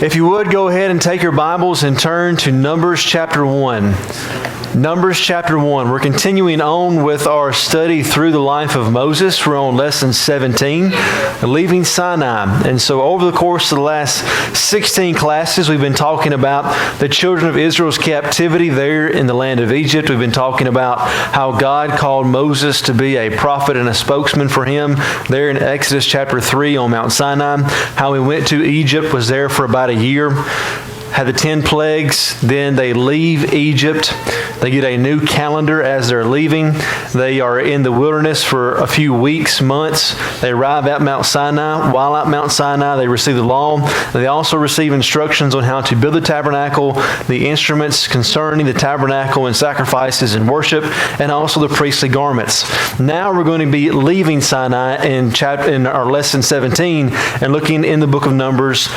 If you would, go ahead and take your Bibles and turn to Numbers chapter 1. Numbers chapter 1. We're continuing on with our study through the life of Moses. We're on lesson 17, leaving Sinai. And so over the course of the last 16 classes, we've been talking about the children of Israel's captivity there in the land of Egypt. We've been talking about how God called Moses to be a prophet and a spokesman for him there in Exodus chapter 3 on Mount Sinai. How he went to Egypt, was there for about a year, had the 10 plagues, then they leave Egypt. They get a new calendar as they're leaving. They are in the wilderness for a few weeks, months. They arrive at Mount Sinai. While at Mount Sinai, they receive the law. They also receive instructions on how to build the tabernacle, the instruments concerning the tabernacle and sacrifices and worship, and also the priestly garments. Now we're going to be leaving Sinai in our lesson 17 and looking in the book of Numbers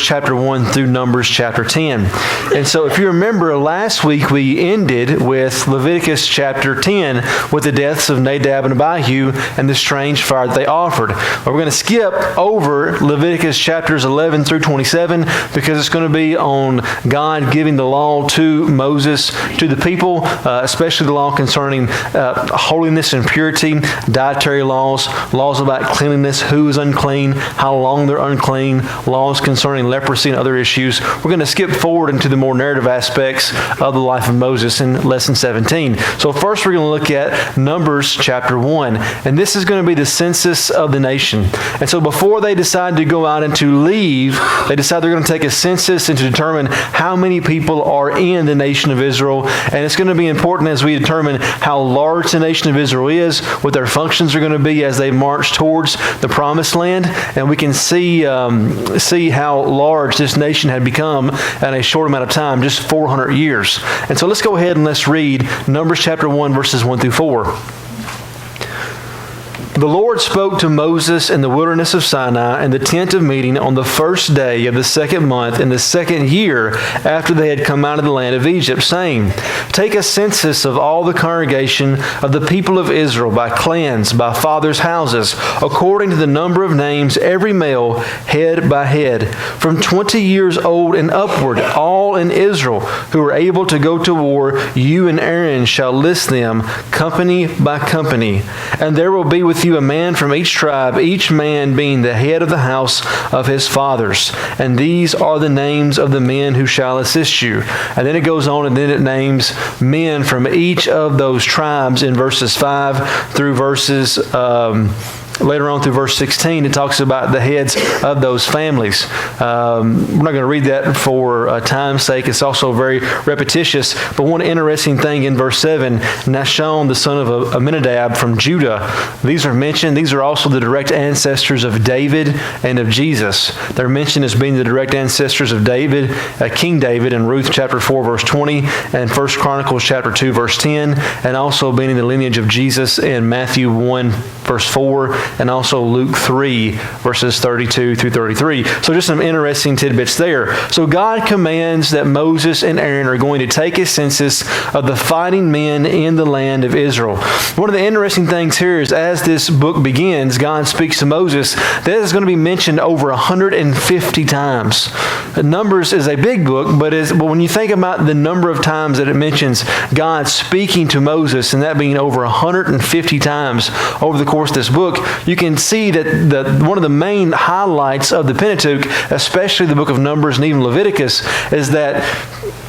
chapter 1 through Numbers chapter 10. And so if you remember, last week we ended with Leviticus chapter 10 with the deaths of Nadab and Abihu and the strange fire that they offered. But we're going to skip over Leviticus chapters 11 through 27 because it's going to be on God giving the law to Moses, to the people, especially the law concerning holiness and purity, dietary laws, laws about cleanliness, who is unclean, how long they're unclean, laws concerning leprosy and other issues. We're going to skip forward into the more narrative aspects of the life of Moses in lesson 17. So first we're going to look at Numbers chapter 1. And this is going to be the census of the nation. And so before they decide to go out and to leave, they decide they're going to take a census and to determine how many people are in the nation of Israel. And it's going to be important as we determine how large the nation of Israel is, what their functions are going to be as they march towards the promised land. And we can see how large this nation had become in a short amount of time, just 400 years. And so let's go ahead and let's read Numbers chapter 1, verses 1 through 4. The Lord spoke to Moses in the wilderness of Sinai in the tent of meeting on the first day of the second month in the second year after they had come out of the land of Egypt, saying, Take a census of all the congregation of the people of Israel by clans, by fathers' houses, according to the number of names, every male, head by head, from 20 years old and upward, all in Israel, who are able to go to war. You and Aaron shall list them, company by company. And there will be with you a man from each tribe, each man being the head of the house of his fathers. And these are the names of the men who shall assist you. And then it goes on and then it names men from each of those tribes in verses 5 through verses later on through verse 16, it talks about the heads of those families. We're not going to read that for time's sake. It's also very repetitious. But one interesting thing in verse 7, Nashon, the son of Amminadab from Judah. These are mentioned. These are also the direct ancestors of David and of Jesus. They're mentioned as being the direct ancestors of David, King David in Ruth chapter 4, verse 20, and 1 Chronicles chapter 2, verse 10, and also being in the lineage of Jesus in Matthew 1, verse 4, and also Luke 3, verses 32 through 33. So just some interesting tidbits there. So God commands that Moses and Aaron are going to take a census of the fighting men in the land of Israel. One of the interesting things here is as this book begins, God speaks to Moses. That is going to be mentioned over 150 times. Numbers is a big book, but when you think about the number of times that it mentions God speaking to Moses, and that being over 150 times over the course of this book, you can see that one of the main highlights of the Pentateuch, especially the book of Numbers and even Leviticus, is that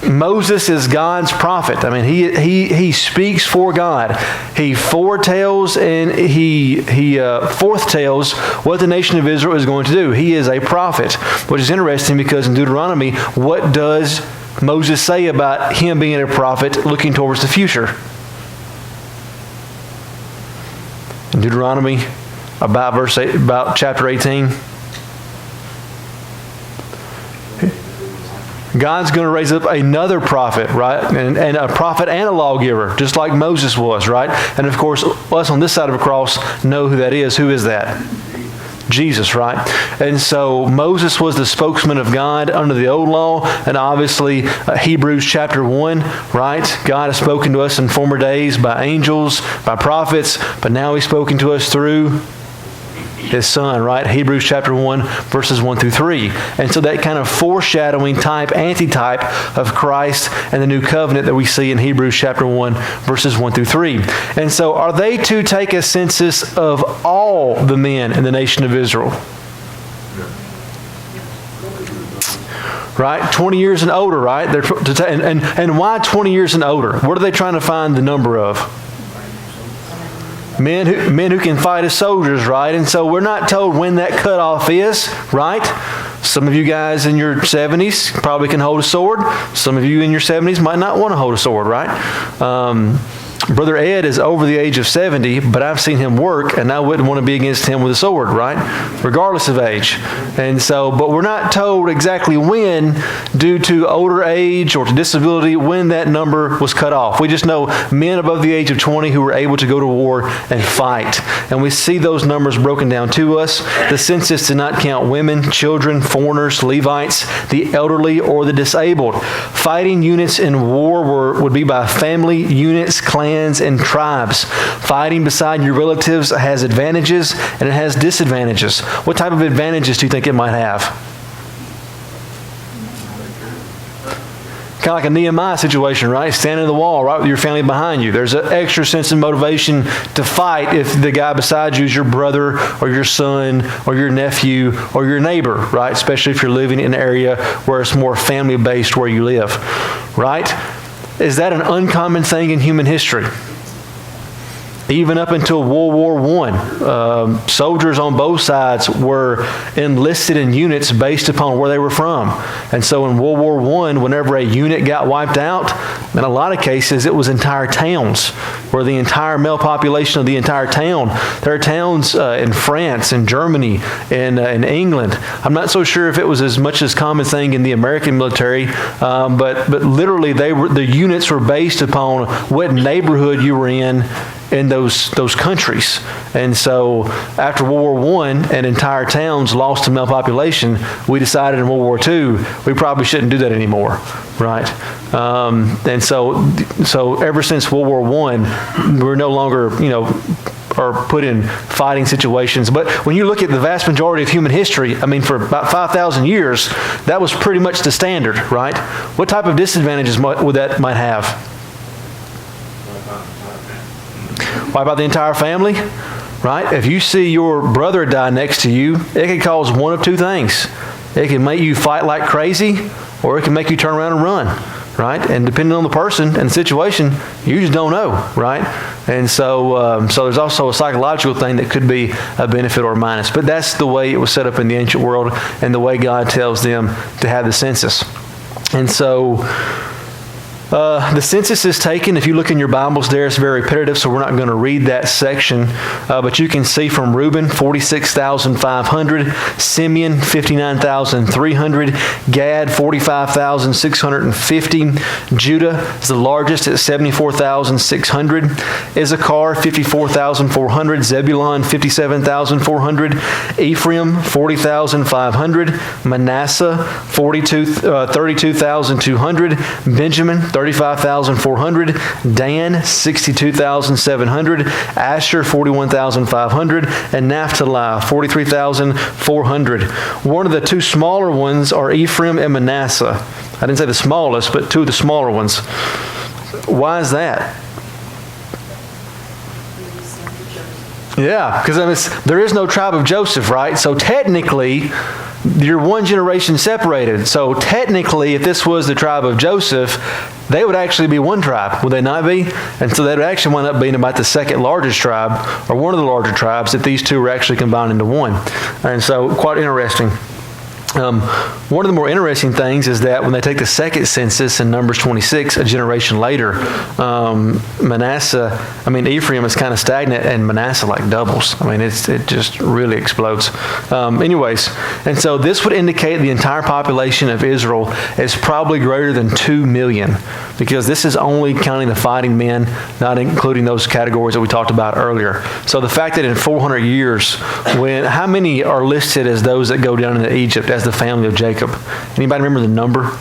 Moses is God's prophet. I mean, he speaks for God. He foretells and he forthtells what the nation of Israel is going to do. He is a prophet, which is interesting because in Deuteronomy, what does Moses say about him being a prophet looking towards the future? In Deuteronomy, about chapter 18. God's going to raise up another prophet, right? And a prophet and a lawgiver, just like Moses was, right? And of course, us on this side of the cross know who that is. Who is that? Jesus, right? And so Moses was the spokesman of God under the old law, and obviously Hebrews chapter 1, right? God has spoken to us in former days by angels, by prophets, but now He's spoken to us through his son, right? Hebrews chapter 1, verses 1 through 3. And so that kind of foreshadowing type, antitype of Christ and the new covenant that we see in Hebrews chapter 1, verses 1 through 3. And so are they to take a census of all the men in the nation of Israel? Right? 20 years and older, right? And why 20 years and older? What are they trying to find the number of? Men who can fight as soldiers, right? And so we're not told when that cutoff is, right? Some of you guys in your 70s probably can hold a sword. Some of you in your 70s might not want to hold a sword, right? Brother Ed is over the age of 70, but I've seen him work, and I wouldn't want to be against him with a sword, right? Regardless of age. And so, but we're not told exactly when, due to older age or to disability, when that number was cut off. We just know men above the age of 20 who were able to go to war and fight. And we see those numbers broken down to us. The census did not count women, children, foreigners, Levites, the elderly, or the disabled. Fighting units in war would be by family, units, clans, and tribes. Fighting beside your relatives has advantages and it has disadvantages. What type of advantages do you think it might have? Kind of like a Nehemiah situation, right? Standing in the wall, right, with your family behind you. There's an extra sense of motivation to fight if the guy beside you is your brother or your son or your nephew or your neighbor, right? Especially if you're living in an area where it's more family-based where you live, right? Is that an uncommon thing in human history? Even up until World War I, soldiers on both sides were enlisted in units based upon where they were from. And so in World War I, whenever a unit got wiped out, in a lot of cases it was entire towns, where the entire male population of the entire town. There are towns in France, in Germany, in England. I'm not so sure if it was as much as common thing in the American military, but literally the units were based upon what neighborhood you were in those countries. And so after World War I and entire towns lost to male population, we decided in World War II we probably shouldn't do that anymore, right? And so ever since World War I, we're no longer, are put in fighting situations. But when you look at the vast majority of human history, I mean, for about 5,000 years, that was pretty much the standard, right? What type of disadvantages would that might have? Wipe out the entire family, right? If you see your brother die next to you, it can cause one of two things. It can make you fight like crazy, or it can make you turn around and run, right? And depending on the person and the situation, you just don't know, right? And so there's also a psychological thing that could be a benefit or a minus. But that's the way it was set up in the ancient world and the way God tells them to have the census. And so the census is taken. If you look in your Bibles there, it's very repetitive, so we're not going to read that section. But you can see from Reuben, 46,500. Simeon, 59,300. Gad, 45,650. Judah is the largest at 74,600. Issachar, 54,400. Zebulun, 57,400. Ephraim, 40,500. Manasseh, 32,200. Benjamin, 35,400, Dan 62,700, Asher 41,500, and Naphtali 43,400. One of the two smaller ones are Ephraim and Manasseh. I didn't say the smallest, but two of the smaller ones. Why is that? Yeah, because there is no tribe of Joseph, right? So technically, you're one generation separated. So technically, if this was the tribe of Joseph, they would actually be one tribe, would they not be? And so that would actually wind up being about the second largest tribe, or one of the larger tribes, if these two were actually combined into one. And so quite interesting. One of the more interesting things is that when they take the second census in Numbers 26, a generation later, Ephraim is kind of stagnant and Manasseh like doubles. It just really explodes. And so this would indicate the entire population of Israel is probably greater than 2 million, because this is only counting the fighting men, not including those categories that we talked about earlier. So the fact that in 400 years, how many are listed as those that go down into Egypt as the family of Jacob? Anybody remember the number?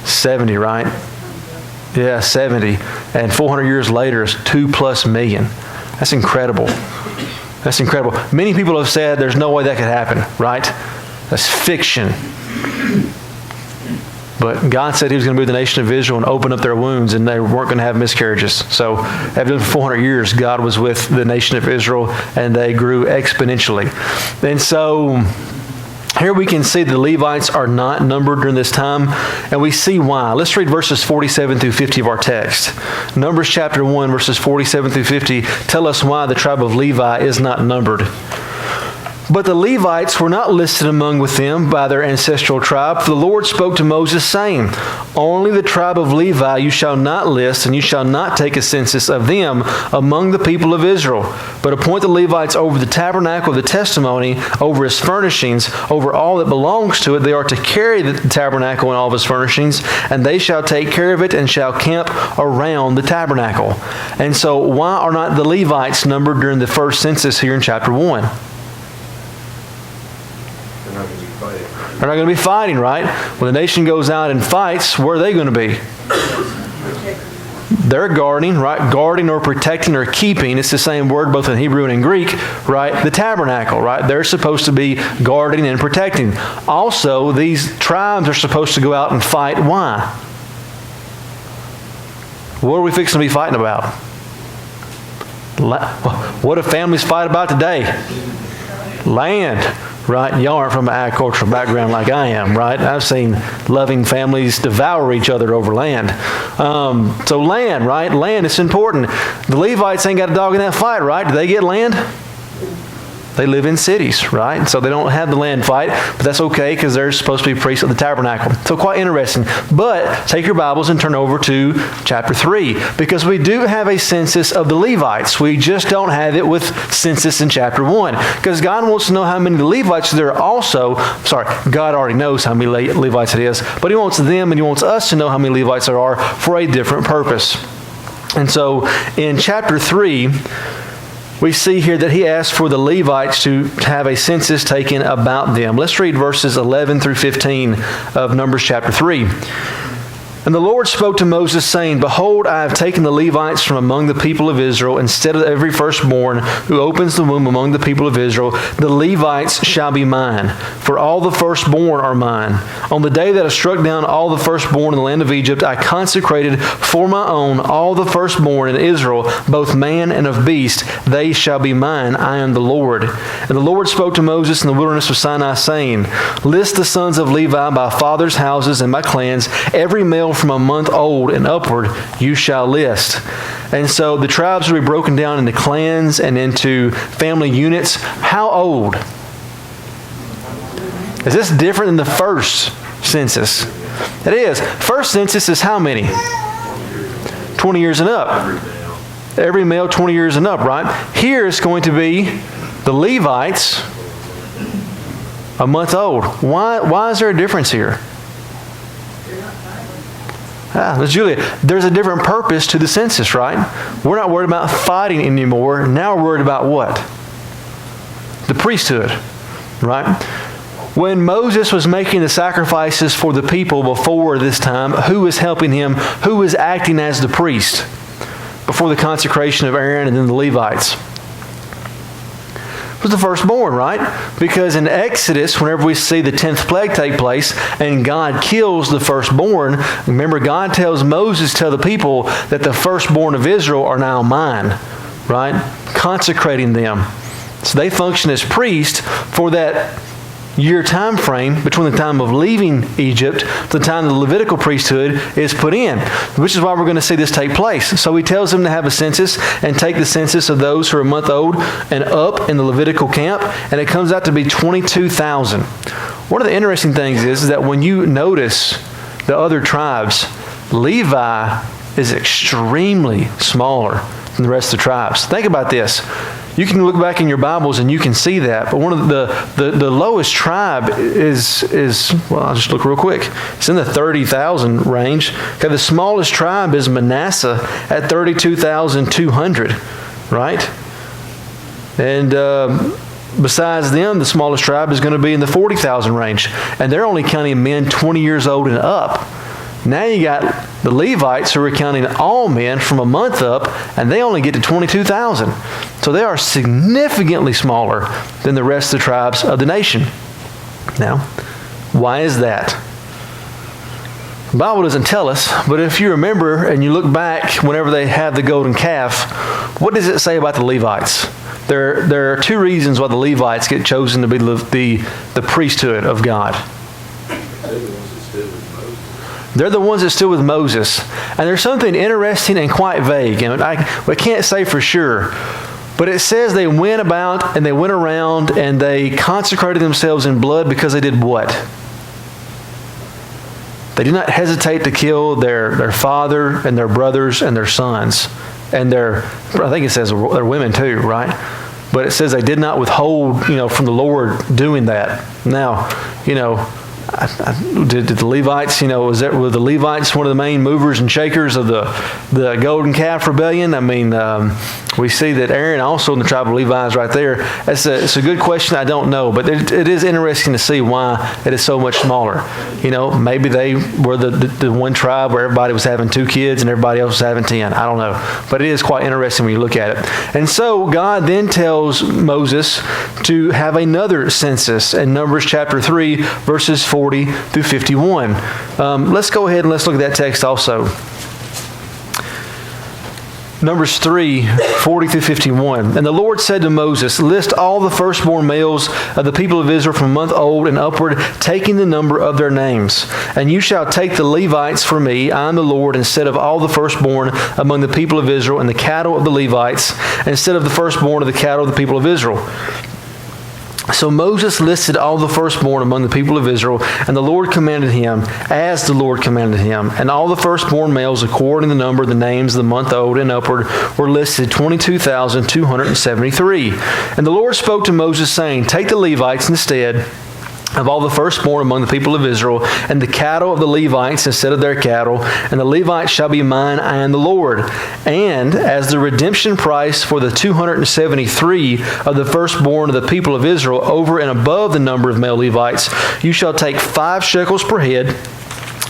70, right? Yeah, 70. And 400 years later is 2+ million. That's incredible. That's incredible. Many people have said there's no way that could happen, right? That's fiction. But God said He was going to move the nation of Israel and open up their wounds, and they weren't going to have miscarriages. So after 400 years, God was with the nation of Israel, and they grew exponentially. And so here we can see the Levites are not numbered during this time, and we see why. Let's read verses 47 through 50 of our text. Numbers chapter 1, verses 47 through 50 tell us why the tribe of Levi is not numbered. But the Levites were not listed among with them by their ancestral tribe, for the Lord spoke to Moses, saying, Only the tribe of Levi you shall not list, and you shall not take a census of them among the people of Israel, but appoint the Levites over the tabernacle of the testimony, over his furnishings, over all that belongs to it. They are to carry the tabernacle and all of his furnishings, and they shall take care of it and shall camp around the tabernacle. And so why are not the Levites numbered during the first census here in chapter 1? They're not going to be fighting, right? When the nation goes out and fights, where are they going to be? They're guarding, right? Guarding or protecting or keeping. It's the same word both in Hebrew and in Greek, right? The tabernacle, right? They're supposed to be guarding and protecting. Also, these tribes are supposed to go out and fight. Why? What are we fixing to be fighting about? What do families fight about today? Land. Right? Y'all aren't from an agricultural background like I am, right? I've seen loving families devour each other over land. So land, right? Land is important. The Levites ain't got a dog in that fight, right? Do they get land? They live in cities, right? So they don't have the land fight, but that's okay because they're supposed to be priests of the tabernacle. So quite interesting. But take your Bibles and turn over to chapter 3 because we do have a census of the Levites. We just don't have it with census in chapter 1 because God wants to know how many Levites there are also. God already knows how many Levites it is, but He wants them and He wants us to know how many Levites there are for a different purpose. And so in chapter 3, we see here that He asked for the Levites to have a census taken about them. Let's read verses 11 through 15 of Numbers chapter 3. And the Lord spoke to Moses, saying, Behold, I have taken the Levites from among the people of Israel, instead of every firstborn who opens the womb among the people of Israel. The Levites shall be mine, for all the firstborn are mine. On the day that I struck down all the firstborn in the land of Egypt, I consecrated for my own all the firstborn in Israel, both man and of beast. They shall be mine. I am the Lord. And the Lord spoke to Moses in the wilderness of Sinai, saying, List the sons of Levi by fathers' houses and by clans, every male from a month old and upward you shall list. And so the tribes will be broken down into clans and into family units. How old? Is this different than the first census? It is. First census is how many? 20 years and up. Every male 20 years and up, right? Here it's going to be the Levites a month old. Why is there a difference here? Julia, there's a different purpose to the census, right? We're not worried about fighting anymore. Now we're worried about what? The priesthood, right? When Moses was making the sacrifices for the people before this time, who was helping him? Who was acting as the priest before the consecration of Aaron and then the Levites? It was the firstborn, right? Because in Exodus, whenever we see the 10th plague take place and God kills the firstborn, remember God tells Moses, tell the people that the firstborn of Israel are now mine, right? Consecrating them. So they function as priests for that year time frame between the time of leaving Egypt to the time the Levitical priesthood is put in, which is why we're going to see this take place. So He tells them to have a census and take the census of those who are a month old and up in the Levitical camp, and it comes out to be 22,000. One of the interesting things is that when you notice the other tribes, Levi is extremely smaller than the rest of the tribes. Think about this. You can look back in your Bibles and you can see that. But one of the lowest tribe is well, I'll just look real quick. It's in the 30,000 range. Okay, the smallest tribe is Manasseh at 32,200, right? And besides them, the smallest tribe is going to be in the 40,000 range. And they're only counting men 20 years old and up. Now you got the Levites who are counting all men from a month up, and they only get to 22,000. So they are significantly smaller than the rest of the tribes of the nation. Now, why is that? The Bible doesn't tell us, but if you remember and you look back whenever they have the golden calf, what does it say about the Levites? There are two reasons why the Levites get chosen to be the priesthood of God. They're the ones that stood with Moses. And there's something interesting and quite vague. And we can't say for sure. But it says they went about and they went around and they consecrated themselves in blood because they did what? They did not hesitate to kill their father and their brothers and their sons. And I think it says their women too, right? But it says they did not withhold, from the Lord doing that. Now, did the Levites, were the Levites one of the main movers and shakers of the golden calf rebellion? I mean, we see that Aaron also in the tribe of Levi is right there. It's a good question. I don't know, but it is interesting to see why it is so much smaller. Maybe they were the one tribe where everybody was having 2 kids and everybody else was having 10. I don't know, but it is quite interesting when you look at it. And so God then tells Moses to have another census in Numbers chapter 3, verses 40 through 51. Let's go ahead and let's look at that text also. Numbers 3, 40 through 51. And the Lord said to Moses, list all the firstborn males of the people of Israel from a month old and upward, taking the number of their names. And you shall take the Levites for me, I am the Lord, instead of all the firstborn among the people of Israel, and the cattle of the Levites, instead of the firstborn of the cattle of the people of Israel. So Moses listed all the firstborn among the people of Israel, and the Lord commanded him, as the Lord commanded him. And all the firstborn males, according to the number of the names of the month old and upward, were listed 22,273. And the Lord spoke to Moses, saying, take the Levites instead of all the firstborn among the people of Israel, and the cattle of the Levites instead of their cattle, and the Levites shall be mine, I am the Lord. And as the redemption price for the 273 of the firstborn of the people of Israel, over and above the number of male Levites, you shall take 5 shekels per head,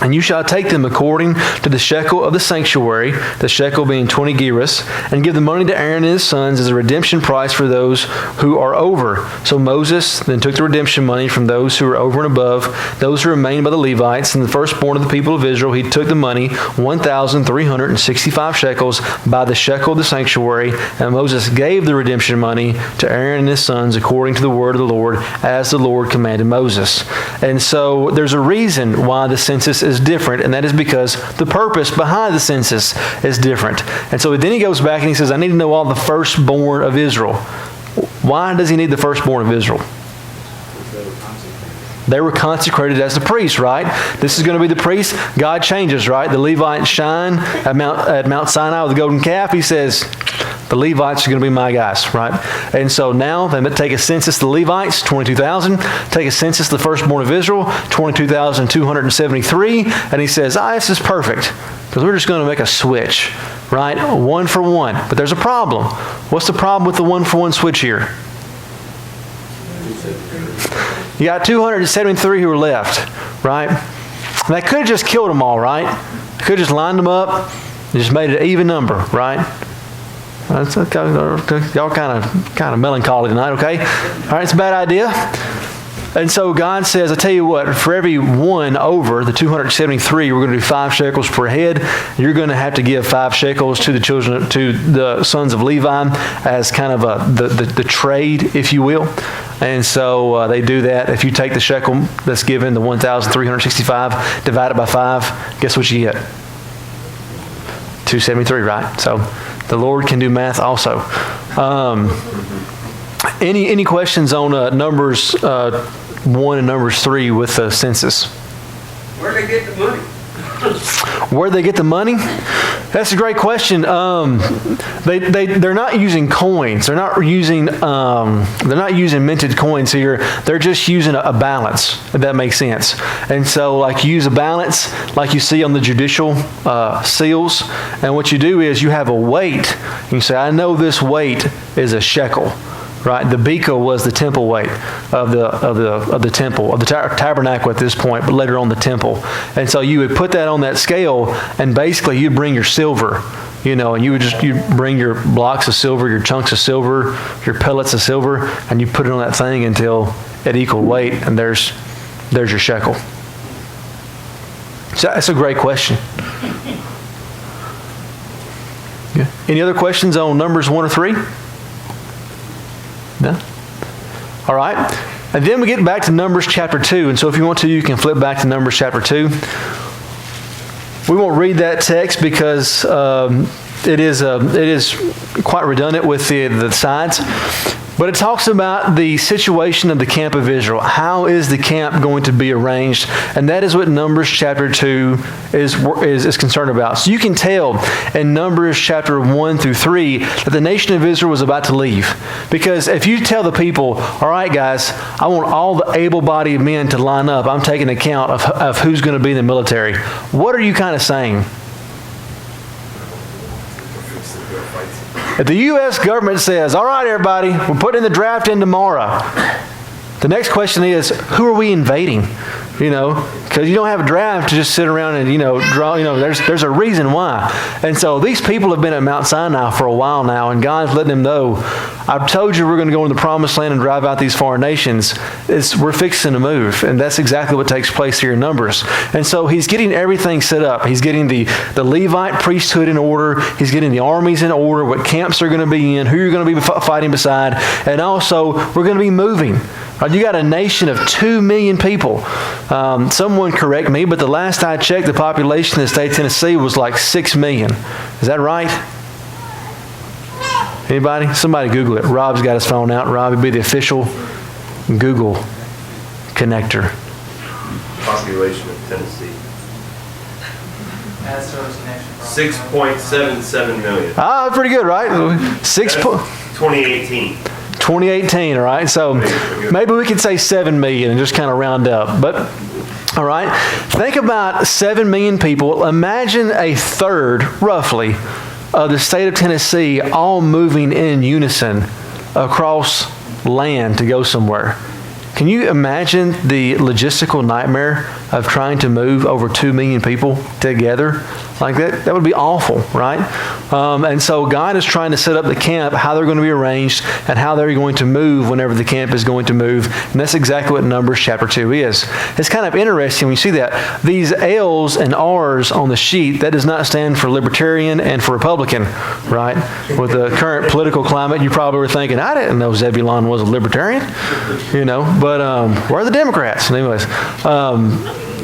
and you shall take them according to the shekel of the sanctuary, the shekel being 20 gerahs, and give the money to Aaron and his sons as a redemption price for those who are over. So Moses then took the redemption money from those who were over and above, those who remained by the Levites, and the firstborn of the people of Israel. He took the money, 1,365 shekels, by the shekel of the sanctuary, and Moses gave the redemption money to Aaron and his sons according to the word of the Lord, as the Lord commanded Moses. And so there's a reason why the census is different, and that is because the purpose behind the census is different. And so then he goes back and he says, I need to know all the firstborn of Israel. Why does he need the firstborn of Israel? They were consecrated as the priests, right? This is going to be the priest. God changes, right? The Levites shine at Mount Sinai with the golden calf. He says, the Levites are going to be my guys, right? And so now they take a census, the Levites, 22,000. Take a census, the firstborn of Israel, 22,273. And he says, this is perfect, because we're just going to make a switch, right? 1 for 1. But there's a problem. What's the problem with the 1 for 1 switch here? You got 273 who were left, right? And they could have just killed them all, right? They could have just lined them up and just made it an even number, right? That's okay. Y'all kind of melancholy tonight, okay? All right, it's a bad idea. And so God says, I tell you what, for every one over the 273, we're going to do 5 shekels per head. You're going to have to give 5 shekels to the sons of Levi as kind of the trade, if you will. And so they do that. If you take the shekel that's given, the 1,365, divide it by 5, guess what you get? 273, right? So the Lord can do math also. Any questions on Numbers 1 and Numbers 3 with the census? Where do they get the money? Where they get the money? That's a great question. They're not using coins. They're not using minted coins here. They're just using a balance, if that makes sense. And so, like, you use a balance, like you see on the judicial seals. And what you do is you have a weight. You say, I know this weight is a shekel, right? The beka was the temple weight of the temple, of the tabernacle at this point, but later on the temple. And so you would put that on that scale, and basically you'd bring your silver, and you bring your blocks of silver, your chunks of silver, your pellets of silver, and you put it on that thing until it equaled weight, and there's your shekel. So that's a great question. Yeah. Any other questions on Numbers 1 or 3? No? All right. And then we get back to Numbers chapter 2. And so if you want to, you can flip back to Numbers chapter 2. We won't read that text because it is quite redundant with the sides. But it talks about the situation of the camp of Israel. How is the camp going to be arranged? And that is what Numbers chapter 2 is concerned about. So you can tell in Numbers chapter 1 through 3 that the nation of Israel was about to leave. Because if you tell the people, all right, guys, I want all the able-bodied men to line up. I'm taking account of who's going to be in the military. What are you kind of saying? If the U.S. government says, all right, everybody, we're putting the draft in tomorrow, the next question is, who are we invading? Because you don't have a draft to just sit around and, draw, there's a reason why. And so these people have been at Mount Sinai for a while now, and God's letting them know, I've told you we're going to go into the promised land and drive out these foreign nations. We're fixing to move. And that's exactly what takes place here in Numbers. And so he's getting everything set up. He's getting the Levite priesthood in order. He's getting the armies in order, what camps they're going to be in, who you're going to be fighting beside. And also, we're going to be moving. You got a nation of 2 million people. Someone correct me, but the last I checked, the population of the state of Tennessee was like 6 million. Is that right? Anybody? Somebody Google it. Rob's got his phone out. Rob would be the official Google connector. Population of Tennessee. 6.77 million. Ah, pretty good, right? 2018. 2018, all right? So maybe we could say 7 million and just kind of round up. But, all right, think about 7 million people. Imagine a third, roughly, of the state of Tennessee all moving in unison across land to go somewhere. Can you imagine the logistical nightmare of trying to move over 2 million people together like that? That would be awful, right? And so God is trying to set up the camp, how they're going to be arranged, and how they're going to move whenever the camp is going to move. And that's exactly what Numbers chapter 2 is. It's kind of interesting when you see that. These L's and R's on the sheet, that does not stand for Libertarian and for Republican, right? With the current political climate, you probably were thinking, I didn't know Zebulon was a Libertarian, But where are the Democrats? Anyways,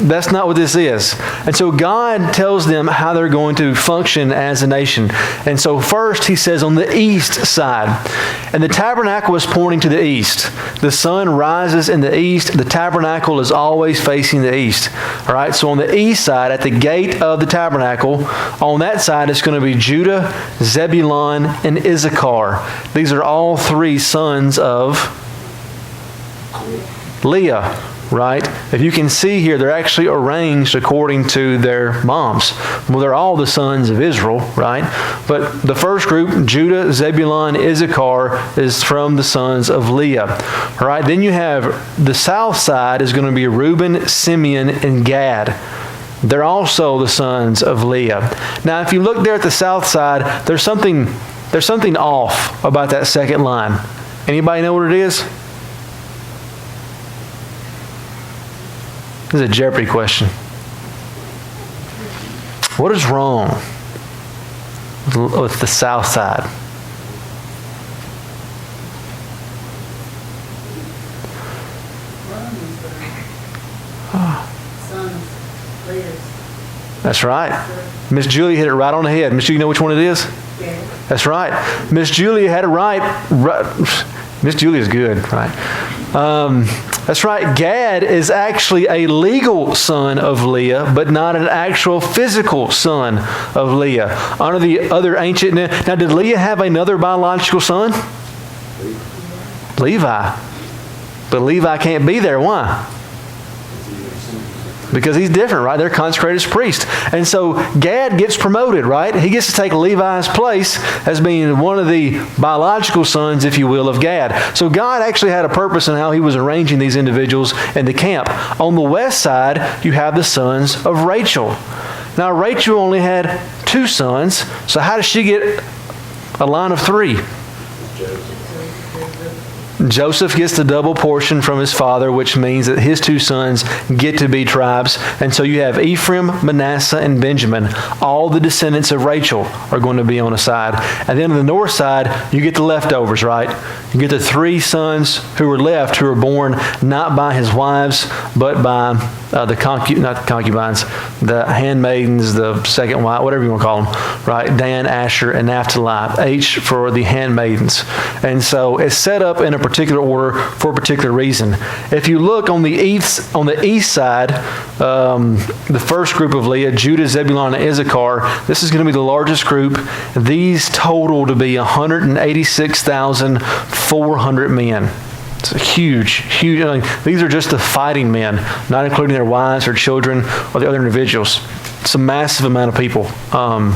that's not what this is. And so God tells them how they're going to function as a nation. And so first he says on the east side, and the tabernacle is pointing to the east. The sun rises in the east. The tabernacle is always facing the east. All right, so on the east side, at the gate of the tabernacle, on that side it's going to be Judah, Zebulun, and Issachar. These are all three sons of Leah, right? If you can see here, they're actually arranged according to their moms. Well, they're all the sons of Israel, right? But the first group, Judah, Zebulun, Issachar, is from the sons of Leah. All right, then you have the south side is going to be Reuben, Simeon, and Gad. They're also the sons of Leah. Now, if you look there at the south side, there's something off about that second line. Anybody know what it is? This is a Jeopardy question. What is wrong with the south side? That's right. Miss Julia hit it right on the head. Miss Julia, you know which one it is? Yeah. That's right. Miss Julia had it right. Miss Julia's good, right? That's right. Gad is actually a legal son of Leah, but not an actual physical son of Leah. Under the other ancient... Now, did Leah have another biological son? Levi. But Levi can't be there. Why? because he's different, right? They're consecrated as priests. And so Gad gets promoted, right? He gets to take Levi's place as being one of the biological sons, if you will, of Gad. So God actually had a purpose in how he was arranging these individuals in the camp. On the west side, you have the sons of Rachel. Now, Rachel only had 2 sons, so how does she get a line of 3? Joseph gets the double portion from his father, which means that his 2 sons get to be tribes. And so you have Ephraim, Manasseh, and Benjamin. All the descendants of Rachel are going to be on a side. And then on the north side, you get the leftovers, right? You get the 3 sons who were left, who were born not by his wives, but by the concubines, the handmaidens, the second wife, whatever you want to call them, right? Dan, Asher, and Naphtali. H for the handmaidens. And so it's set up in a particular order for a particular reason. If you look on the east side, the first group of Leah, Judah, Zebulun, and Issachar, this is going to be the largest group. These total to be 186,400 men. It's a huge. I mean, these are just the fighting men, not including their wives or children or the other individuals. It's a massive amount of people. I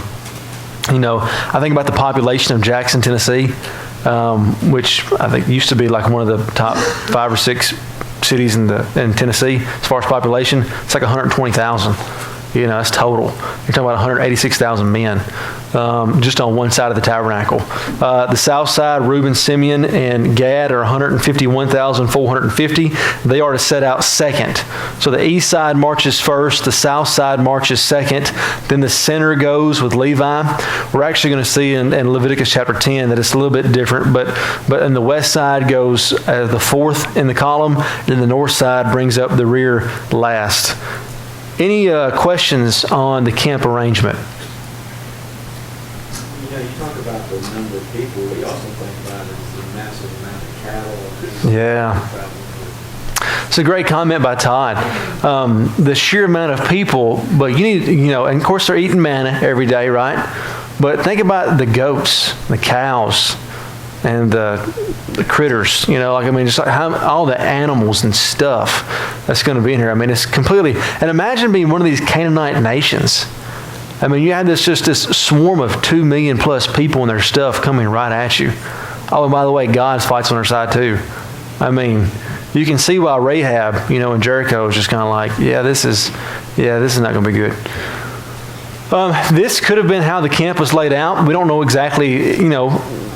think about the population of Jackson, Tennessee, which I think used to be like one of the top 5 or 6 cities in Tennessee as far as population. It's like 120,000. That's total. You're talking about 186,000 men just on one side of the tabernacle. The south side, Reuben, Simeon, and Gad are 151,450. They are to set out second. So the east side marches first, the south side marches second, then the center goes with Levi. We're actually going to see in Leviticus chapter 10 that it's a little bit different, but in the west side goes the fourth in the column, and the north side brings up the rear last. Any questions on the camp arrangement? You talk about the number of people. We also think about it as the massive amount of cattle. Yeah. It's a great comment by Todd. The sheer amount of people, but you need, and of course they're eating manna every day, right? But think about the goats, the cows, and the critters, just like all the animals and stuff that's going to be in here. It's completely, and imagine being one of these Canaanite nations. You have this swarm of 2 million plus people and their stuff coming right at you. Oh, and by the way, God fights on their side too. You can see why Rahab, in Jericho is just kind of like, this is not going to be good. This could have been how the camp was laid out. We don't know exactly,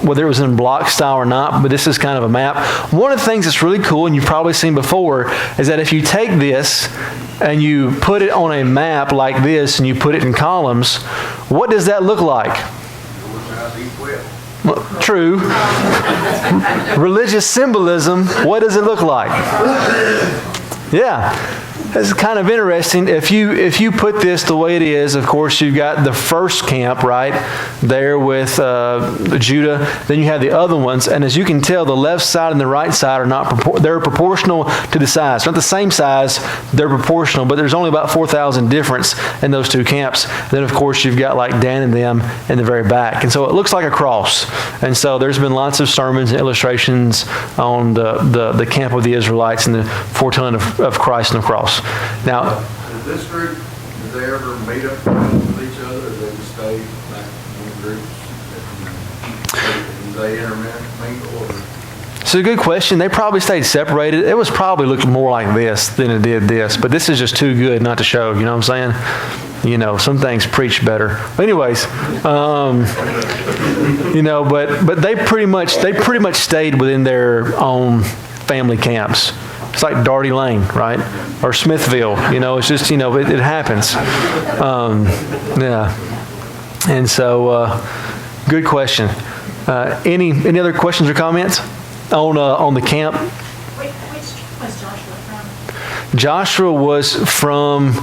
whether it was in block style or not, but this is kind of a map. One of the things that's really cool, and you've probably seen before, is that if you take this and you put it on a map like this and you put it in columns, what does that look like? Well, true. Religious symbolism, what does it look like? Yeah. It's kind of interesting. If you put this the way it is, of course, you've got the first camp, right, there with Judah. Then you have the other ones. And as you can tell, the left side and the right side are they're proportional to the size. Not the same size, they're proportional, but there's only about 4,000 difference in those 2 camps. Then, of course, you've got like Dan and them in the very back. And so it looks like a cross. And so there's been lots of sermons and illustrations on the camp of the Israelites and the foretelling of Christ and the cross. Now, is this group, did they ever meet up with each other, or they just stay like in groups? Did they intermingle? It's a good question. They probably stayed separated. It was probably looked more like this than it did this, but this is just too good not to show. You know what I'm saying? Some things preach better. Anyways, but they pretty much stayed within their own family camps. It's like Darty Lane, right? Or Smithville. It's just, it happens. Yeah. And so, good question. Any other questions or comments on the camp? Which camp was Joshua from? Joshua was from,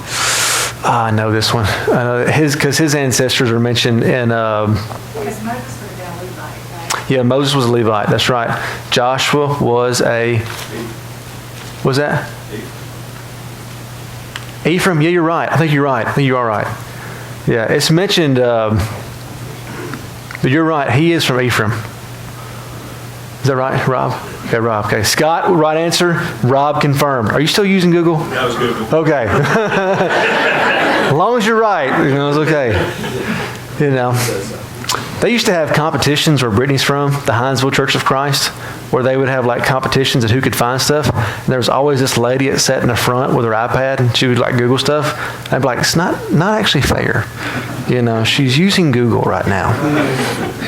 I know this one. Because his ancestors are mentioned in... Because Moses would have been a Levite, right? Yeah, Moses was a Levite. That's right. Joshua was a... Was that? Ephraim? Yeah, you're right. I think you're right. I think you are right. Yeah, it's mentioned, but you're right. He is from Ephraim. Is that right, Rob? Okay, Rob. Okay, Scott, right answer. Rob confirmed. Are you still using Google? That was good. Okay. As long as you're right, it's okay. They used to have competitions where Brittany's from, the Hinesville Church of Christ, where they would have like competitions at who could find stuff. And there was always this lady that sat in the front with her iPad, and she would like Google stuff. And I'd be like, it's not actually fair. She's using Google right now.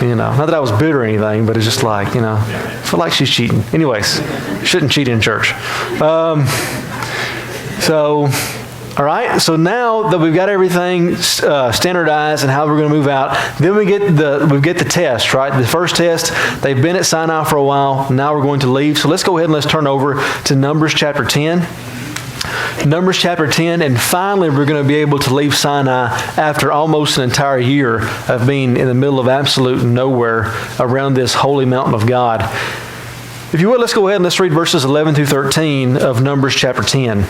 Not that I was bitter or anything, but it's just like, I feel like she's cheating. Anyways, shouldn't cheat in church. All right, so now that we've got everything standardized and how we're going to move out, then we get the test, right? The first test, they've been at Sinai for a while. Now we're going to leave. So let's go ahead and let's turn over to Numbers chapter 10. Numbers chapter 10, and finally we're going to be able to leave Sinai after almost an entire year of being in the middle of absolute nowhere around this holy mountain of God. If you would, let's go ahead and let's read verses 11 through 13 of Numbers chapter 10.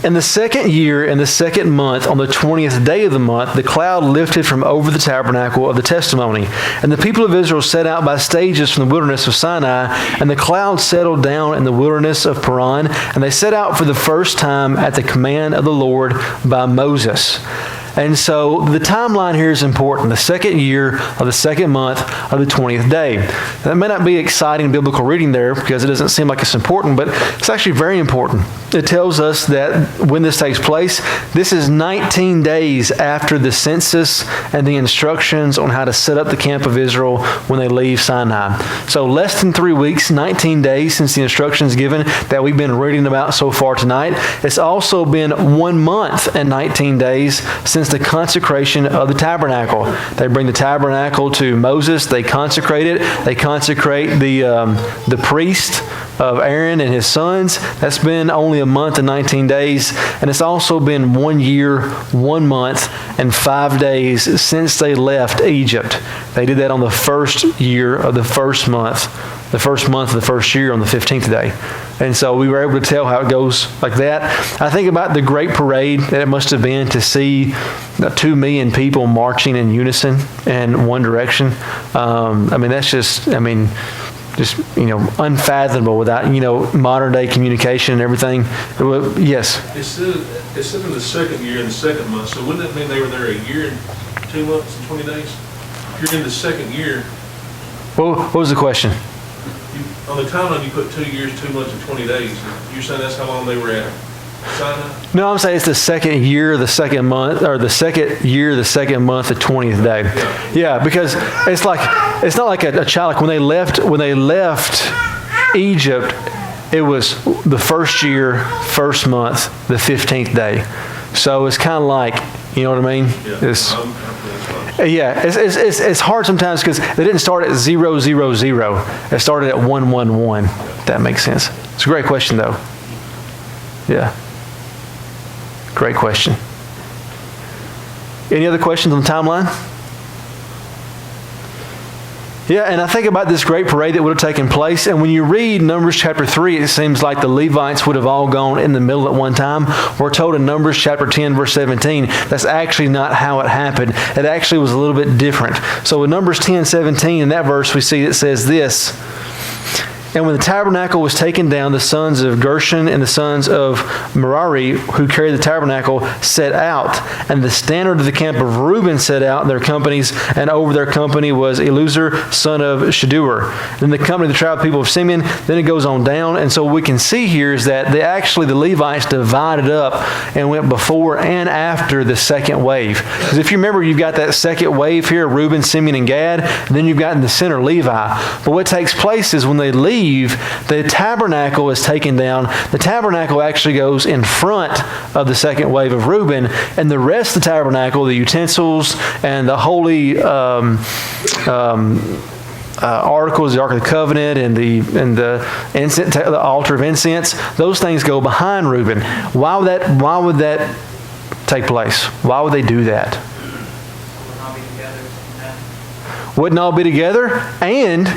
In the second year, in the second month, on the 20th day of the month, the cloud lifted from over the tabernacle of the testimony. And the people of Israel set out by stages from the wilderness of Sinai, and the cloud settled down in the wilderness of Paran, and they set out for the first time at the command of the Lord by Moses. And so the timeline here is important. The second year of the second month of the 20th day. That may not be exciting biblical reading there because it doesn't seem like it's important, but it's actually very important. It tells us that when this takes place, this is 19 days after the census and the instructions on how to set up the camp of Israel when they leave Sinai. So less than 3 weeks, 19 days since the instructions given that we've been reading about so far tonight. It's also been 1 month and 19 days since the consecration of the tabernacle. They bring the tabernacle to Moses. They consecrate it. They consecrate the priest of Aaron and his sons. That's been only a month and 19 days. And it's also been 1 year, 1 month, and 5 days since they left Egypt. They did that on the first year of the first month of the first year on the 15th day. And so we were able to tell how it goes like that. I think about the great parade that it must have been to see 2 million people marching in unison in one direction. That's just unfathomable without, modern day communication and everything. Yes? It said in the second year, in the second month, so wouldn't that mean they were there a year and 2 months and 20 days? If you're in the second year. What was the question? On the timeline, you put 2 years, 2 months, and 20 days. You're saying that's how long they were at Sinai? No, I'm saying it's the second year, the second month, or the second year, the second month, the 20th day. Yeah, because it's not like a child. Like when they left Egypt, it was the first year, first month, the 15th day. So it's kind of like, you know what I mean? Yeah. It's hard sometimes because they didn't start at 0, 0, 0. It started at 1, 1, 1. If that makes sense. It's a great question, though. Yeah. Great question. Any other questions on the timeline? Yeah, and I think about this great parade that would have taken place, and when you read Numbers chapter 3, it seems like the Levites would have all gone in the middle at one time. We're told in Numbers chapter 10, verse 17, that's actually not how it happened. It actually was a little bit different. So in Numbers 10, 17, in that verse, we see it says this: And when the tabernacle was taken down, the sons of Gershon and the sons of Merari, who carried the tabernacle, set out. And the standard of the camp of Reuben set out in their companies, and over their company was Eluzur, son of Shadur. Then the company of the tribe people of Simeon. Then it goes on down. And so what we can see here is that the Levites divided up and went before and after the second wave. Because if you remember, you've got that second wave here, Reuben, Simeon, and Gad. And then you've got in the center Levi. But what takes place is when they leave, the tabernacle is taken down. The tabernacle actually goes in front of the second wave of Reuben, and the rest of the tabernacle, the utensils and the holy articles, the Ark of the Covenant and the incense, the altar of incense, those things go behind Reuben. Why would that take place? Why would they do that? Wouldn't all be together? And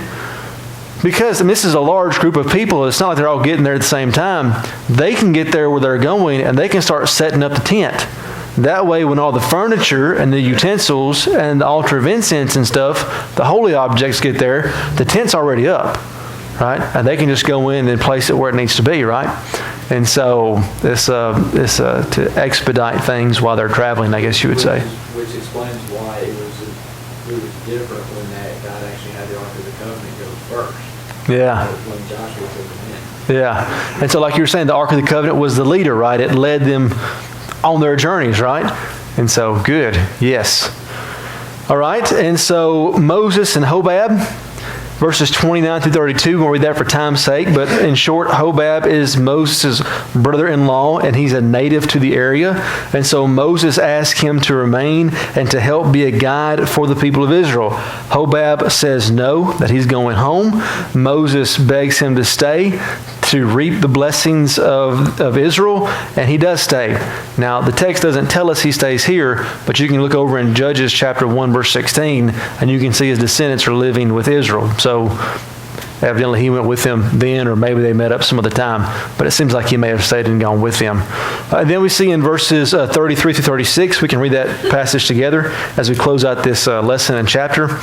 because this is a large group of people, it's not like they're all getting there at the same time. They can get there where they're going, and they can start setting up the tent. That way, when all the furniture and the utensils and the altar of incense and stuff, the holy objects get there, the tent's already up. right? And they can just go in and place it where it needs to be, right? And so it's to expedite things while they're traveling, I guess you would say. Which explains why it was different when God actually had the Ark of the Covenant go first. Yeah. When Joshua took them in. Yeah. And so like you were saying, the Ark of the Covenant was the leader, right? It led them on their journeys, right? And so, good. Yes. All right. And so Moses and Hobab, verses 29 through 32, we'll read that for time's sake. But in short, Hobab is Moses' brother-in-law, and he's a native to the area. And so Moses asked him to remain and to help be a guide for the people of Israel. Hobab says no, that he's going home. Moses begs him to stay to reap the blessings of Israel, and he does stay. Now, the text doesn't tell us he stays here, but you can look over in Judges chapter 1, verse 16, and you can see his descendants are living with Israel. So, evidently he went with them then, or maybe they met up some other time, but it seems like he may have stayed and gone with them. And then we see in verses 33 through 36, we can read that passage together as we close out this lesson and chapter.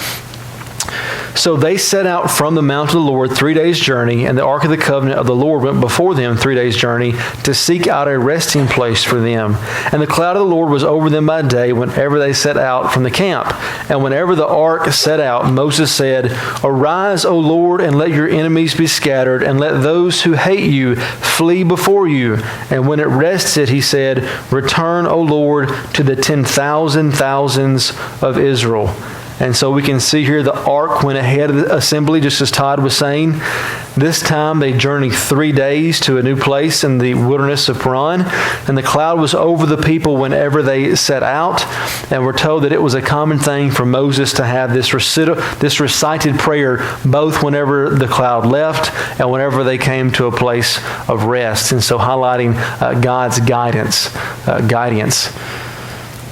So they set out from the mount of the Lord 3 days' journey, and the ark of the covenant of the Lord went before them 3 days' journey to seek out a resting place for them. And the cloud of the Lord was over them by day whenever they set out from the camp. And whenever the ark set out, Moses said, "Arise, O Lord, and let your enemies be scattered, and let those who hate you flee before you." And when it rested, he said, "Return, O Lord, to the 10,000 thousands of Israel." And so we can see here the ark went ahead of the assembly, just as Todd was saying. This time they journeyed 3 days to a new place in the wilderness of Bourne. And the cloud was over the people whenever they set out. And we're told that it was a common thing for Moses to have this recited prayer both whenever the cloud left and whenever they came to a place of rest. And so highlighting God's guidance.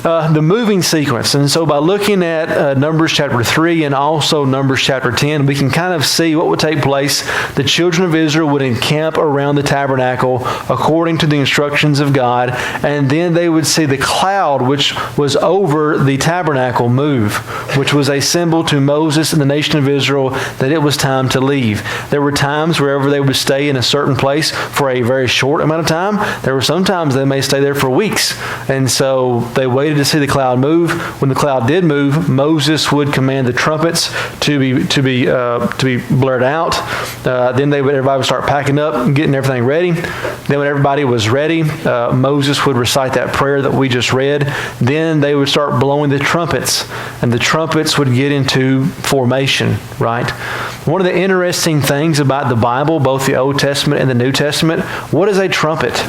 The moving sequence. And so by looking at Numbers chapter 3 and also Numbers chapter 10, we can kind of see what would take place. The children of Israel would encamp around the tabernacle according to the instructions of God, and then they would see the cloud which was over the tabernacle move, which was a symbol to Moses and the nation of Israel that it was time to leave. There were times wherever they would stay in a certain place for a very short amount of time. There were sometimes they may stay there for weeks. And so they waited to see the cloud move. When the cloud did move, Moses would command the trumpets to be blared out. Then everybody would start packing up and getting everything ready. Then when everybody was ready, Moses would recite that prayer that we just read. Then they would start blowing the trumpets, and the trumpets would get into formation, right? One of the interesting things about the Bible, both the Old Testament and the New Testament, what is a trumpet?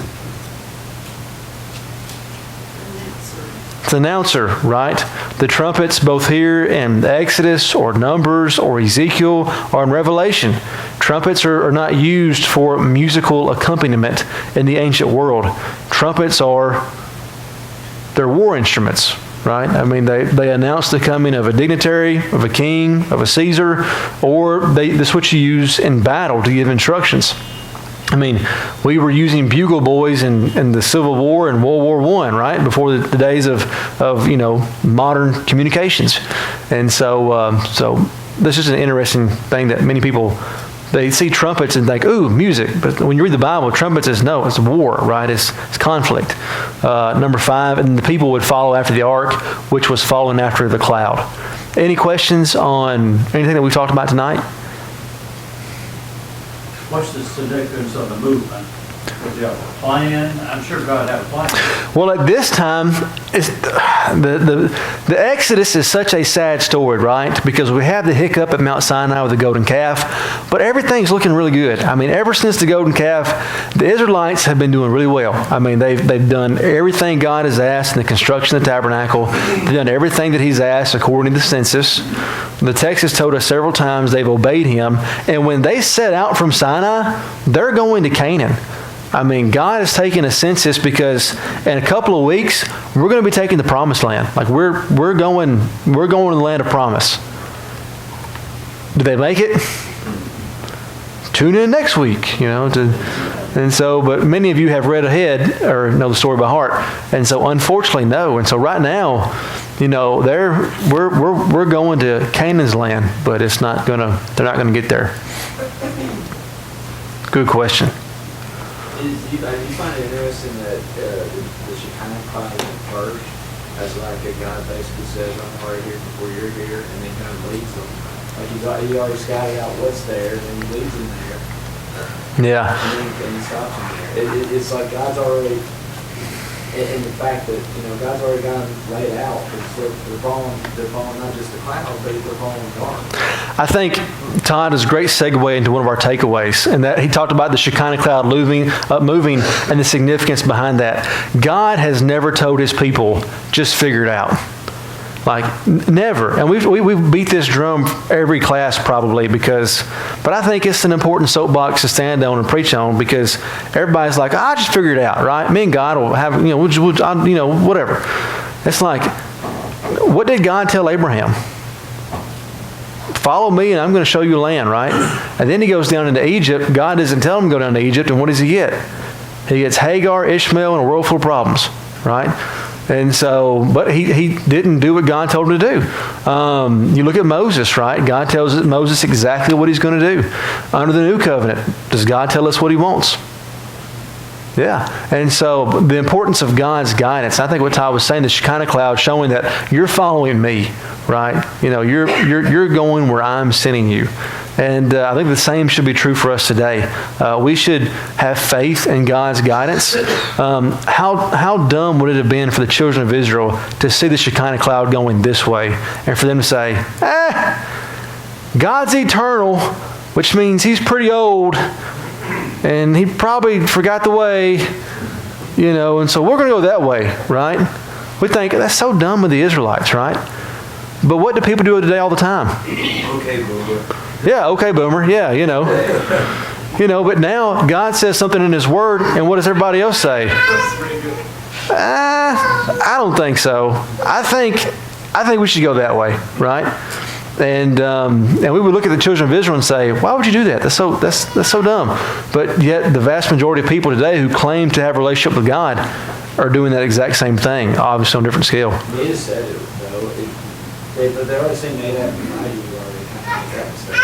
It's an announcer, right? The trumpets both here in Exodus or Numbers or Ezekiel or in Revelation. Trumpets are not used for musical accompaniment in the ancient world. Trumpets they're war instruments, right? I mean, they announce the coming of a dignitary, of a king, of a Caesar, or that's what you use in battle to give instructions. I mean, we were using bugle boys in the Civil War and World War I, right? Before the days of modern communications. And so this is an interesting thing that many people, they see trumpets and think, ooh, music. But when you read the Bible, trumpets is no, it's war, right? It's conflict. Number 5, and the people would follow after the ark, which was following after the cloud. Any questions on anything that we've talked about tonight? What's the significance of the movement? Was there a plan? I'm sure God had a plan. Well, at this time, the Exodus is such a sad story, right? Because we have the hiccup at Mount Sinai with the golden calf, but everything's looking really good. I mean, ever since the golden calf, the Israelites have been doing really well. I mean, they've done everything God has asked in the construction of the tabernacle. They've done everything that He's asked according to the census. The text has told us several times they've obeyed Him. And when they set out from Sinai, they're going to Canaan. I mean, God has taken a census because in a couple of weeks, we're going to be taking the promised land. Like we're going to the land of promise. Do they make it? Tune in next week, but many of you have read ahead or know the story by heart. And so unfortunately, no. And so right now, we're going to Canaan's land, but they're not going to get there. Good question. You find it interesting that the Shekinah cloud went first, as like a God basically says, I'm already here before you're here, and then kind of leads them. Like he already scouted out what's there, and then he leads them there. Yeah. And he stops them there. It's like God's already, and the fact that, God's already got them laid out, because they're following not just the cloud, but they're following God. I think Todd is a great segue into one of our takeaways, and that he talked about the Shekinah cloud moving, and the significance behind that. God has never told His people, just figure it out. Like, never. And we beat this drum every class probably but I think it's an important soapbox to stand on and preach on, because everybody's like, I'll just figure it out, right? Me and God will have, whatever. It's like, what did God tell Abraham? Follow me and I'm going to show you land, right? And then he goes down into Egypt. God doesn't tell him to go down to Egypt. And what does he get? He gets Hagar, Ishmael, and a world full of problems, right? And so, but he didn't do what God told him to do. You look at Moses, right? God tells Moses exactly what he's going to do. Under the new covenant, does God tell us what he wants? Yeah. And so the importance of God's guidance, I think what Todd was saying, the Shekinah cloud showing that you're following me, right? You're going where I'm sending you. And I think the same should be true for us today. We should have faith in God's guidance. How dumb would it have been for the children of Israel to see the Shekinah cloud going this way, and for them to say, God's eternal, which means He's pretty old, and He probably forgot the way, and so we're going to go that way, right? We think, that's so dumb with the Israelites, right? But what do people do today all the time? Okay, boomer. Yeah, okay, boomer. Yeah, but now God says something in His Word, and what does everybody else say? I don't think so. I think we should go that way, right? And we would look at the children of Israel and say, why would you do that? That's so dumb. But yet the vast majority of people today who claim to have a relationship with God are doing that exact same thing, obviously on a different scale. They just said it, though. They're already saying Nadab and Abihu already kind of that mistake.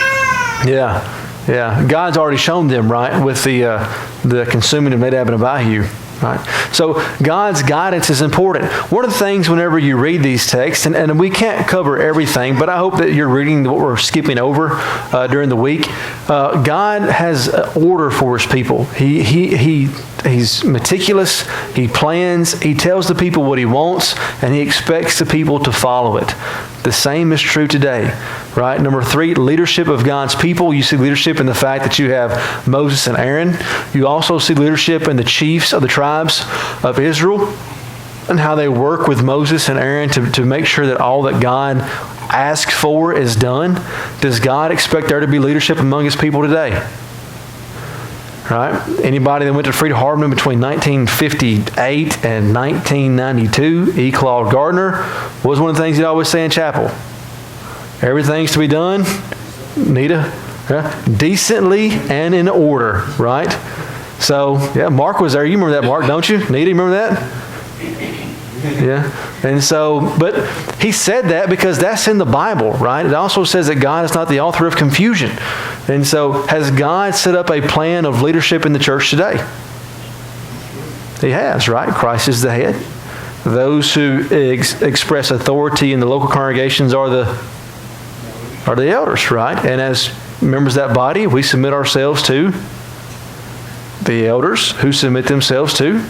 Yeah. God's already shown them, right, with the consuming of Nadab and Abihu. Right? So God's guidance is important. One of the things whenever you read these texts, and we can't cover everything, but I hope that you're reading what we're skipping over during the week. God has order for His people. He's meticulous. He plans. He tells the people what He wants, and He expects the people to follow it. The same is true today, right? Number 3, leadership of God's people. You see leadership in the fact that you have Moses and Aaron. You also see leadership in the chiefs of the tribes of Israel and how they work with Moses and Aaron to make sure that all that God asks for is done. Does God expect there to be leadership among His people today? Right? Anybody that went to Freed Hardeman between 1958 and 1992, E. Claude Gardner, what was one of the things he'd always say in chapel? Everything's to be done, Nita, decently and in order, right? So, yeah, Mark was there. You remember that, Mark, don't you? Nita, you remember that? Yeah. And so, but he said that because that's in the Bible, right? It also says that God is not the author of confusion. And so, has God set up a plan of leadership in the church today? He has, right? Christ is the head. Those who express authority in the local congregations are the elders, right? And as members of that body, we submit ourselves to the elders who submit themselves to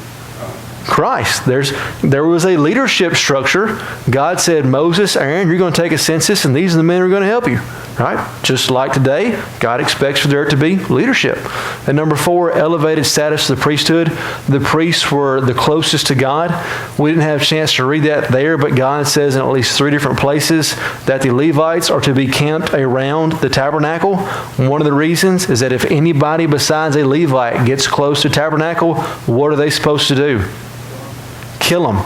Christ. There was a leadership structure. God said, Moses, Aaron, you're going to take a census, and these are the men who are going to help you. Right? Just like today, God expects for there to be leadership. And number 4, elevated status of the priesthood. The priests were the closest to God. We didn't have a chance to read that there, but God says in at least 3 different places that the Levites are to be camped around the tabernacle. One of the reasons is that if anybody besides a Levite gets close to the tabernacle, what are they supposed to do? Kill them.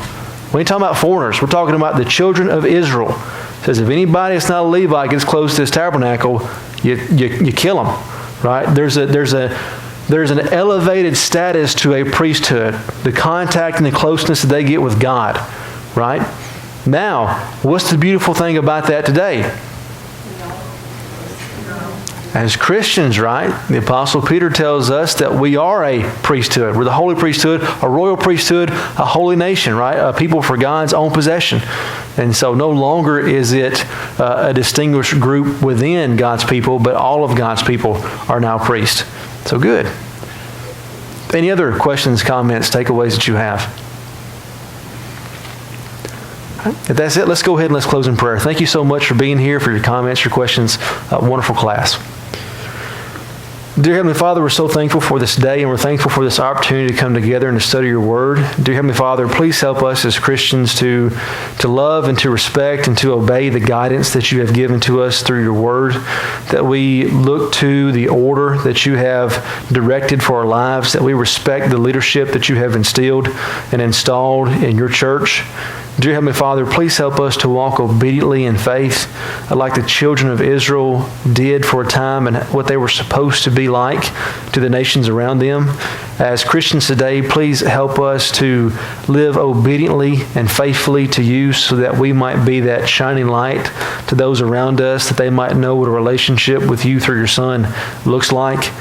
We ain't talking about foreigners. We're talking about the children of Israel. It says if anybody that's not a Levite gets close to this tabernacle, you kill them. Right? There's an elevated status to a priesthood. The contact and the closeness that they get with God. Right? Now, what's the beautiful thing about that today? As Christians, right? The Apostle Peter tells us that we are a priesthood. We're the holy priesthood, a royal priesthood, a holy nation, right? A people for God's own possession. And so no longer is it a distinguished group within God's people, but all of God's people are now priests. So good. Any other questions, comments, takeaways that you have? If that's it, let's go ahead and let's close in prayer. Thank you so much for being here, for your comments, your questions. Wonderful class. Dear Heavenly Father, we're so thankful for this day, and we're thankful for this opportunity to come together and to study your word. Dear Heavenly Father, please help us as Christians to love and to respect and to obey the guidance that you have given to us through your word, that we look to the order that you have directed for our lives, that we respect the leadership that you have instilled and installed in your church. Dear Heavenly Father, please help us to walk obediently in faith like the children of Israel did for a time and what they were supposed to be like to the nations around them. As Christians today, please help us to live obediently and faithfully to you so that we might be that shining light to those around us, that they might know what a relationship with you through your Son looks like.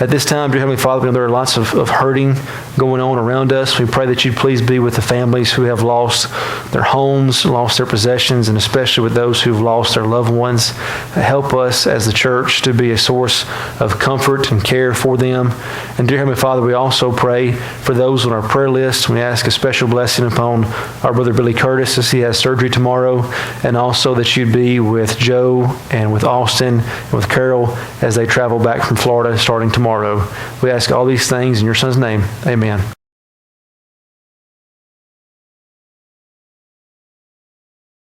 At this time, dear Heavenly Father, we know there are lots of hurting going on around us. We pray that you'd please be with the families who have lost their homes, lost their possessions, and especially with those who've lost their loved ones. Help us as the church to be a source of comfort and care for them. And dear Heavenly Father, we also pray for those on our prayer list. We ask a special blessing upon our brother Billy Curtis as he has surgery tomorrow, and also that you'd be with Joe and with Austin and with Carol as they travel back from Florida starting tomorrow. We ask all these things in your Son's name. Amen.